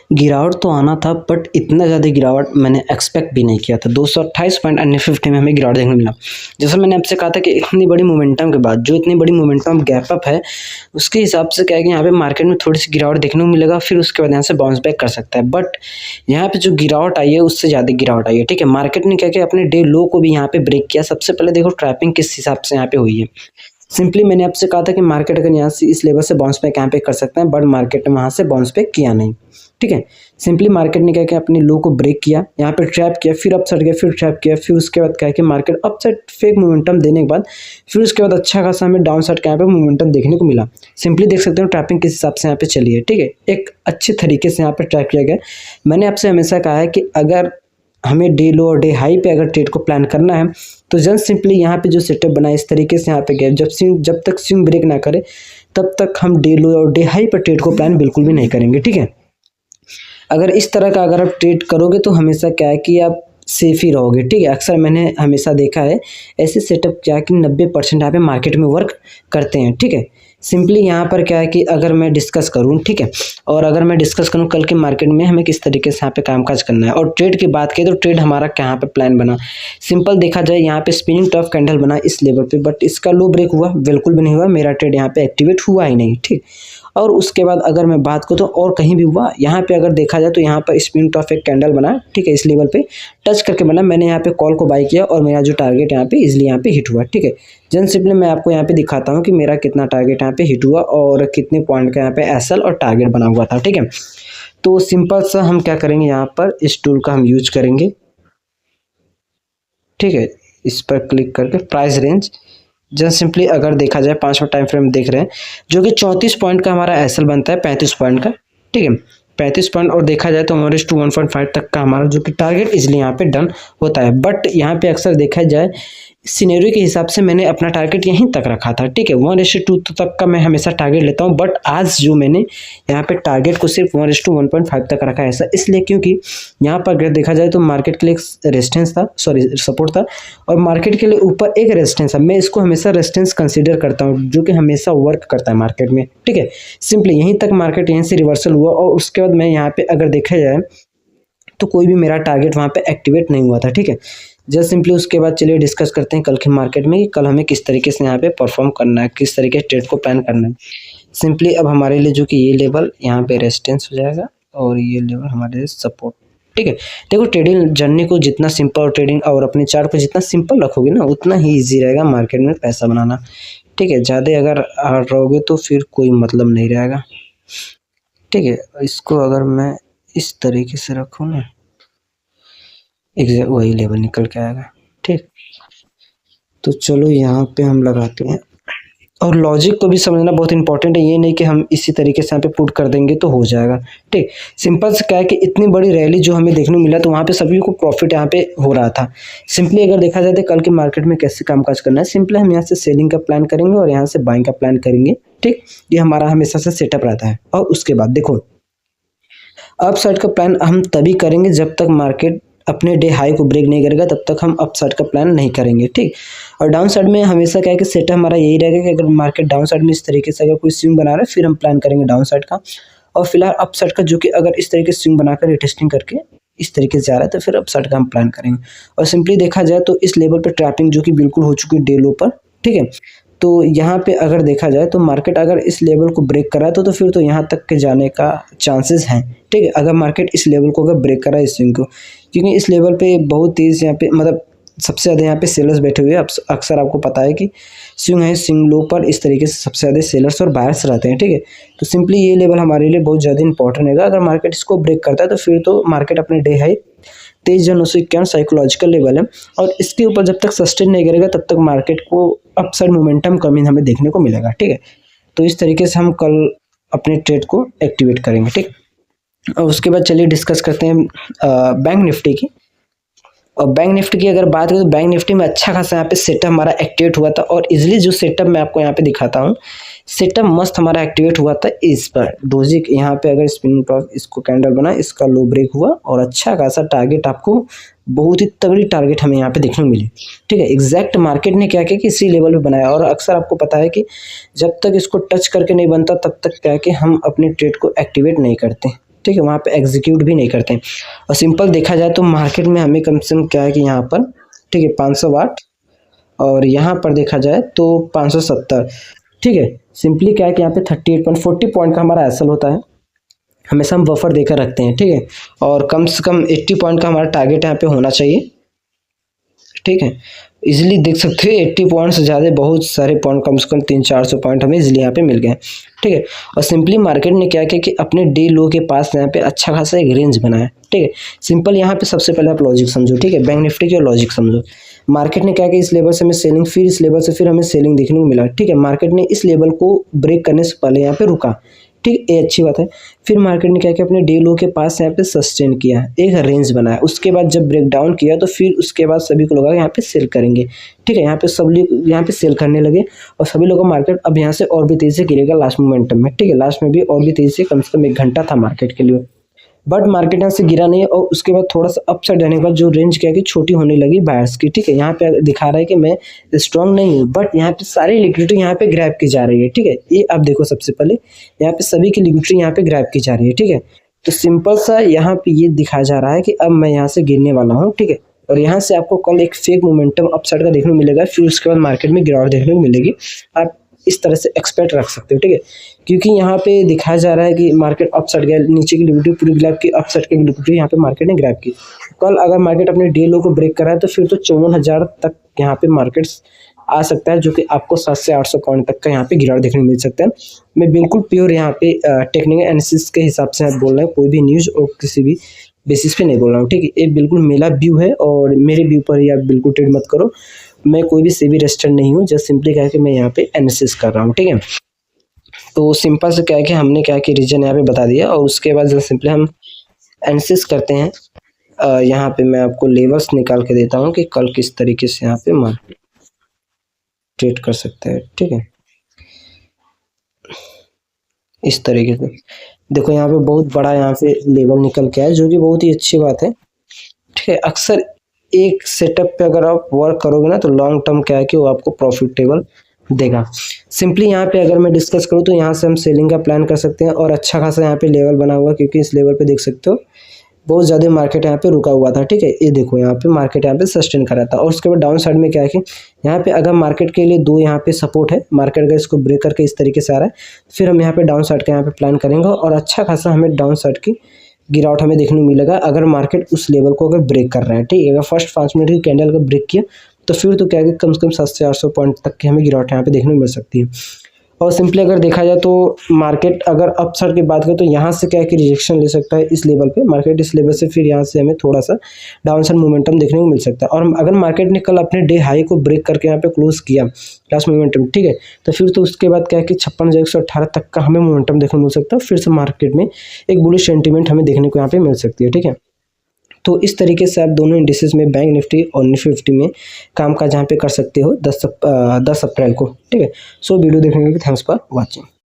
गिरावट तो आना था, बट इतना ज़्यादा गिरावट मैंने एक्सपेक्ट भी नहीं किया था। 228 पॉइंट अन्य 50 में हमें गिरावट देखने को मिला। जैसा मैंने आपसे कहा था कि इतनी बड़ी मोमेंटम के बाद जो इतनी बड़ी मोमेंटम गैप अप है, उसके हिसाब से क्या है कि यहाँ पे मार्केट में थोड़ी सी गिरावट देखने को मिलेगा, फिर उसके बाद यहाँ से बाउंस बैक कर सकता है। बट यहाँ पे जो गिरावट आई है उससे ज़्यादा गिरावट आई है। ठीक है, मार्केट ने क्या किया, अपने डे लो को भी यहाँ पे ब्रेक किया। सबसे पहले देखो ट्रैपिंग किस हिसाब से यहाँ पे हुई है। सिंपली मैंने आपसे कहा था कि मार्केट अगर यहाँ से इस लेवल से बाउंस बैक यहाँ पे कर सकते हैं, बट मार्केट ने वहाँ से बाउंस बैक किया नहीं। ठीक है, सिंपली मार्केट ने क्या किया, अपने लो को ब्रेक किया, यहाँ पे ट्रैप किया, फिर अपसाइड गया, फिर ट्रैप किया, फिर उसके बाद क्या है कि मार्केट अपसाइड फेक मोमेंटम देने के बाद फिर उसके बाद अच्छा खासा हमें डाउन साइड का यहाँ पे मोमेंटम देखने को मिला। सिंपली देख सकते हो ट्रैपिंग किस हिसाब से यहाँ पे चली है। ठीक है, एक अच्छे तरीके से यहाँ पे ट्रैप किया गया। मैंने आपसे हमेशा कहा है कि अगर हमें डे लो और डे हाई पे अगर ट्रेड को प्लान करना है तो जस्ट सिंपली यहाँ पे जो सेटअप बना है इस तरीके से यहाँ पे गया, जब तक स्विंग ब्रेक ना करे तब तक हम डे लो और डे हाई पर ट्रेड को प्लान बिल्कुल भी नहीं करेंगे। ठीक है, अगर इस तरह का अगर आप ट्रेड करोगे तो हमेशा क्या है कि आप सेफ ही रहोगे। ठीक है, अक्सर मैंने हमेशा देखा है ऐसे सेटअप क्या है कि 90% यहाँ पे मार्केट में वर्क करते हैं। ठीक है, सिंपली यहाँ पर क्या है कि अगर मैं डिस्कस करूँ, ठीक है, और अगर मैं डिस्कस करूँ कल के मार्केट में हमें किस तरीके से यहाँ पे कामकाज करना है और ट्रेड की बात करें तो ट्रेड हमारा कहाँ पे प्लान बना। सिंपल देखा जाए यहाँ पे स्पिनिंग टॉप कैंडल बना इस लेवल पे, बट इसका लो ब्रेक हुआ बिल्कुल भी नहीं हुआ, मेरा ट्रेड यहाँ पे एक्टिवेट हुआ ही नहीं। ठीक, और उसके बाद अगर मैं बात करूँ तो और कहीं भी हुआ, यहाँ पे अगर देखा जाए तो यहाँ पर स्पिनिंग टॉप एक कैंडल बना। ठीक है, इस लेवल पे टच करके बना, मैंने यहाँ पे कॉल को बाय किया और मेरा जो टारगेट यहाँ पे इजिली यहाँ पे हिट हुआ। ठीक है, जन सिंपली मैं आपको यहाँ पे दिखाता हूँ कि मेरा कितना टारगेट यहाँ पे हिट हुआ और कितने पॉइंट का यहाँ पे एसएल और टारगेट बना हुआ था। ठीक है, तो सिंपल सा हम क्या करेंगे, यहाँ पर इस टूल का हम यूज करेंगे। ठीक है, इस पर क्लिक करके प्राइस रेंज जस्ट सिंपली अगर देखा जाए 5 मिनट टाइम फ्रेम देख रहे हैं जो कि 34 पॉइंट का हमारा एसएल बनता है 35 पॉइंट का। ठीक है, 35 पॉइंट और देखा जाए तो हमारे 1.5 तक का हमारा जो कि टारगेट इजिली यहाँ पे डन होता है। बट यहाँ पे अक्सर देखा जाए सिनेरियो के हिसाब से मैंने अपना टारगेट यहीं तक रखा था। ठीक है, 1:2 तक का मैं हमेशा टारगेट लेता हूँ, बट आज जो मैंने यहाँ पे टारगेट को सिर्फ 1:1.5 तक रखा है। ऐसा इसलिए क्योंकि यहाँ पर अगर देखा जाए तो मार्केट के लिए एक रेजिस्टेंस था, सॉरी सपोर्ट था, और मार्केट के लिए ऊपर एक रेजिस्टेंस था। मैं इसको हमेशा रेजिस्टेंस कंसीडर करता हूँ जो कि हमेशा वर्क करता है मार्केट में। ठीक है, सिंपली यहीं तक मार्केट यहीं से रिवर्सल हुआ और उसके बाद मैं यहाँ पे अगर देखा जाए तो कोई भी मेरा टारगेट वहाँ पे एक्टिवेट नहीं हुआ था। ठीक है, जस्ट सिंपली उसके बाद चलिए डिस्कस करते हैं कल के मार्केट में कि कल हमें किस तरीके से यहाँ पे परफॉर्म करना है, किस तरीके से ट्रेड को प्लान करना है। सिंपली अब हमारे लिए जो कि ये लेवल यहाँ पे रेजिस्टेंस हो जाएगा और ये लेवल हमारे लिए सपोर्ट। ठीक है, देखो ट्रेडिंग जर्नी को जितना सिंपल ट्रेडिंग और अपने चार्ट को जितना सिंपल रखोगे ना उतना ही ईजी रहेगा मार्केट में पैसा बनाना। ठीक है, ज़्यादा अगर हार्ड रहोगे तो फिर कोई मतलब नहीं रहेगा। ठीक है, इसको अगर मैं इस तरीके से रखूँ ना एग्जैक्ट वही लेवल निकल के आएगा। ठीक, तो चलो यहाँ पे हम लगाते हैं और लॉजिक को भी समझना बहुत इंपॉर्टेंट है। ये नहीं कि हम इसी तरीके से यहाँ पे पुट कर देंगे तो हो जाएगा। ठीक, सिंपल से क्या है कि इतनी बड़ी रैली जो हमें देखने को मिला तो वहाँ पे सभी को प्रॉफिट यहाँ पे हो रहा था। सिंपली अगर देखा जाए तो कल के मार्केट में कैसे कामकाज करना है, सिंपली हम यहाँ से सेलिंग का प्लान करेंगे और यहाँ से बाइंग का प्लान करेंगे। ठीक, ये हमारा हमेशा से सेटअप रहता है। और उसके बाद देखो अप साइड का प्लान हम तभी करेंगे जब तक मार्केट अपने डे हाई को ब्रेक नहीं करेगा, तब तक हम अप साइड का प्लान नहीं करेंगे। ठीक, और डाउन साइड में हमेशा क्या है कि सेटअप हमारा यही रहेगा कि अगर मार्केट डाउन साइड में इस तरीके से अगर कोई स्विंग बना रहा है फिर हम प्लान करेंगे डाउन साइड का, और फिलहाल अप साइड का जो कि अगर इस तरीके से स्विंग बनाकर रिटेस्टिंग करके इस तरीके से जा रहा है तो फिर अप साइड का हम प्लान करेंगे। और सिंपली देखा जाए तो इस लेवल पर ट्रैपिंग जो कि बिल्कुल हो चुकी है डे लो पर। ठीक है, तो यहाँ पे अगर देखा जाए तो मार्केट अगर इस लेवल को ब्रेक करा तो फिर तो यहाँ तक के जाने का चांसेस हैं। ठीक है, अगर मार्केट इस लेवल को अगर ब्रेक करा इस स्विंग को, क्योंकि इस लेवल पे बहुत तेज़ यहाँ पे मतलब सबसे ज़्यादा यहाँ पे सेलर्स बैठे हुए हैं। अक्सर आपको पता है कि स्विंग है, स्विंग लो पर इस तरीके से सबसे ज़्यादा सेलर्स और बायर्स रहते हैं। ठीक है, तो सिंपली ये लेवल हमारे लिए बहुत ज़्यादा इंपॉर्टेंट है। अगर मार्केट इसको ब्रेक करता है तो फिर तो मार्केट अपने डे हाई 23,951 साइकोलॉजिकल लेवल है और इसके ऊपर जब तक सस्टेन नहीं करेगा तब तक मार्केट को अपसाइड मोमेंटम कमी हमें देखने को मिलेगा। ठीक है, तो इस तरीके से हम कल अपने ट्रेड को एक्टिवेट करेंगे। ठीक, और उसके बाद चलिए डिस्कस करते हैं बैंक निफ्टी की। और बैंक निफ्टी की अगर बात करें तो बैंक निफ्टी में अच्छा खासा यहाँ पे सेटअप हमारा एक्टिवेट हुआ था और इजिली जो सेटअप मैं आपको यहाँ पे दिखाता हूँ, सेटअप मस्त हमारा एक्टिवेट हुआ था इस पर डोजी यहाँ पे अगर स्पिनिंग टॉप इसको कैंडल बना, इसका लो ब्रेक हुआ और अच्छा खासा टारगेट आपको बहुत ही तगड़ी टारगेट हमें यहाँ पे देखने को मिली। ठीक है, एग्जैक्ट मार्केट ने क्या किया कि इसी लेवल पे बनाया और अक्सर आपको पता है कि जब तक इसको टच करके नहीं बनता तब तक क्या है कि हम अपने ट्रेड को एक्टिवेट नहीं करते। ठीक है, वहाँ पे एग्जीक्यूट भी नहीं करते हैं। और सिंपल देखा जाए तो मार्केट में हमें कम से कम क्या है कि यहाँ पर, ठीक है, 508 और यहाँ पर देखा जाए तो 570, ठीक है। सिंपली क्या है कि यहाँ पे 38.40 पॉइंट का हमारा एसएल होता है, हमेशा हम बफर देकर रखते हैं, ठीक है। और कम से कम 80 पॉइंट का हमारा टारगेट यहाँ पे होना चाहिए, ठीक है। इजीली देख सकते हो 80 पॉइंट से ज़्यादा बहुत सारे पॉइंट, कम से कम 300-400 पॉइंट हमें इजीली यहाँ पे मिल गए, ठीक है। और सिंपली मार्केट ने क्या किया कि अपने डे लो के पास यहाँ पे अच्छा खासा एक रेंज बनाया, ठीक है। सिंपल यहाँ पे सबसे पहले आप लॉजिक समझो, ठीक है, बैंक निफ्टी की लॉजिक समझो। मार्केट ने क्या किया, इस लेवल से हमें सेलिंग, फिर इस लेवल से फिर हमें सेलिंग देखने को मिला, ठीक है। मार्केट ने इस लेवल को ब्रेक करने से पहले यहाँ पे रुका, ठीक, ये अच्छी बात है। फिर मार्केट ने क्या किया, अपने डे लो के पास यहाँ पे सस्टेन किया, एक रेंज बनाया। उसके बाद जब ब्रेक डाउन किया तो फिर उसके बाद सभी को लगा यहाँ पे सेल करेंगे, ठीक है। यहाँ पे सब लोग यहाँ पे सेल करने लगे और सभी लोगों का मार्केट अब यहाँ से और भी तेजी से गिरेगा लास्ट मोमेंटम में, ठीक है। लास्ट में भी और भी तेजी से, कम से कम 1 घंटा था मार्केट के लिए, बट मार्केट यहाँ से गिरा नहीं। और उसके बाद थोड़ा सा अपसाइड जाने के बाद जो रेंज क्या है कि छोटी होने लगी बायर्स की, ठीक है। यहाँ पे दिखा रहा है कि मैं स्ट्रांग नहीं हूँ, बट यहाँ पे सारी लिक्विडिटी यहाँ पे ग्रैब की जा रही है, ठीक है। ये आप देखो, सबसे पहले यहाँ पे सभी की लिक्विडिटी यहाँ पे ग्रैब की जा रही है, ठीक है। तो सिंपल सा यहाँ पे ये दिखाया जा रहा है कि अब मैं यहाँ से गिरने वाला हूँ, ठीक है। और यहाँ से आपको कल एक फेक मोमेंटम अपसाइड का देखने को मिलेगा, फिर उसके बाद मार्केट में गिरावट देखने को मिलेगी। आप इस तरह से एक्सपेक्ट रख सकते हो, ठीक है। क्योंकि यहाँ पे दिखाया जा रहा है कि मार्केट अपसाइड गया, नीचे की लिक्विडिटी पूरी ग्रैब की, अपसाइड की लिक्विडिटी यहाँ पे मार्केट ने ग्रैब की। कल अगर मार्केट अपने डे लो को ब्रेक कर रहा है तो फिर तो 54,000 तक यहाँ पे मार्केट्स आ सकता है, जो कि आपको 700 से 800 पॉइंट तक का यहाँ पे गिरावट देखने को मिल सकता है। मैं बिल्कुल प्योर यहाँ पे टेक्निकल एनालिसिस के हिसाब से बोल रहा हूँ, कोई भी न्यूज़ और किसी भी बेसिस पे नहीं बोल रहा हूँ, ठीक है। ये बिल्कुल मेरा व्यू है और मेरे व्यू पर ही आप बिल्कुल ट्रेड मत करो। मैं कोई भी सेबी रजिस्टर्ड नहीं हूँ, जस्ट सिंपली क्या है कि मैं यहाँ पे एनालिसिस कर रहा हूँ, ठीक है। तो सिंपल से क्या है कि हमने क्या कि रीजन यहाँ पे बता दिया और उसके बाद जस्ट सिंपली हम एनालिसिस करते हैं। यहाँ पे मैं आपको लेवल्स निकाल के देता हूँ कि कल किस तरीके से यहाँ पे मार्केट ट्रेड कर सकते हैं, ठीक है। इस तरीके से देखो, यहाँ पे बहुत बड़ा यहाँ पे लेवल निकल के आया, जो कि बहुत ही अच्छी बात है, ठीक है। अक्सर एक सेटअप पे अगर आप वर्क करोगे ना तो लॉन्ग टर्म क्या है कि वो आपको प्रॉफिटेबल देगा। सिंपली यहाँ पे अगर मैं डिस्कस करूँ तो यहाँ से हम सेलिंग का प्लान कर सकते हैं और अच्छा खासा यहाँ पे लेवल बना हुआ, क्योंकि इस लेवल पे देख सकते हो बहुत ज़्यादा मार्केट यहाँ पे रुका हुआ था, ठीक है। ये देखो यहाँ पे मार्केट यहाँ पे सस्टेन कर रहा था और उसके बाद डाउन साइड में क्या है कि यहाँ पे अगर मार्केट के लिए 2 यहाँ पे सपोर्ट है, मार्केट अगर इसको ब्रेक करके इस तरीके से आ रहा है, फिर हम यहाँ पे डाउन साइड का यहाँ पे प्लान करेंगे और अच्छा खासा हमें डाउन साइड की गिरावट हमें देखने को मिलेगा अगर मार्केट उस लेवल को अगर ब्रेक कर रहा है, ठीक है। अगर फर्स्ट 5 मिनट की कैंडल का ब्रेक किया तो फिर तो क्या है कि कम से कम 700 से 800 पॉइंट तक की हमें गिरावट यहाँ पे देखने को मिल सकती है। और सिंपली अगर देखा जाए तो मार्केट अगर अपसाइड की बात करें तो यहाँ से क्या है कि रिजेक्शन ले सकता है इस लेवल पे मार्केट, इस लेवल से फिर यहाँ से हमें थोड़ा सा डाउन साइड मोमेंटम देखने को मिल सकता है। और अगर मार्केट ने कल अपने डे हाई को ब्रेक करके यहाँ पे क्लोज किया लास्ट मोमेंटम, ठीक है, तो फिर तो उसके बाद क्या है कि 56,118 तक का हमें मोमेंटम देखने को मिल सकता है। फिर से मार्केट में एक बुलिश सेंटीमेंट हमें देखने को यहाँ पे मिल सकती है, ठीक है। तो इस तरीके से आप दोनों इंडिसेस में बैंक निफ्टी और निफ्टी 50 में काम का जहाँ पे कर सकते हो 10 अप्रैल को, ठीक है। सो वीडियो देखने के लिए थैंक्स फॉर वॉचिंग।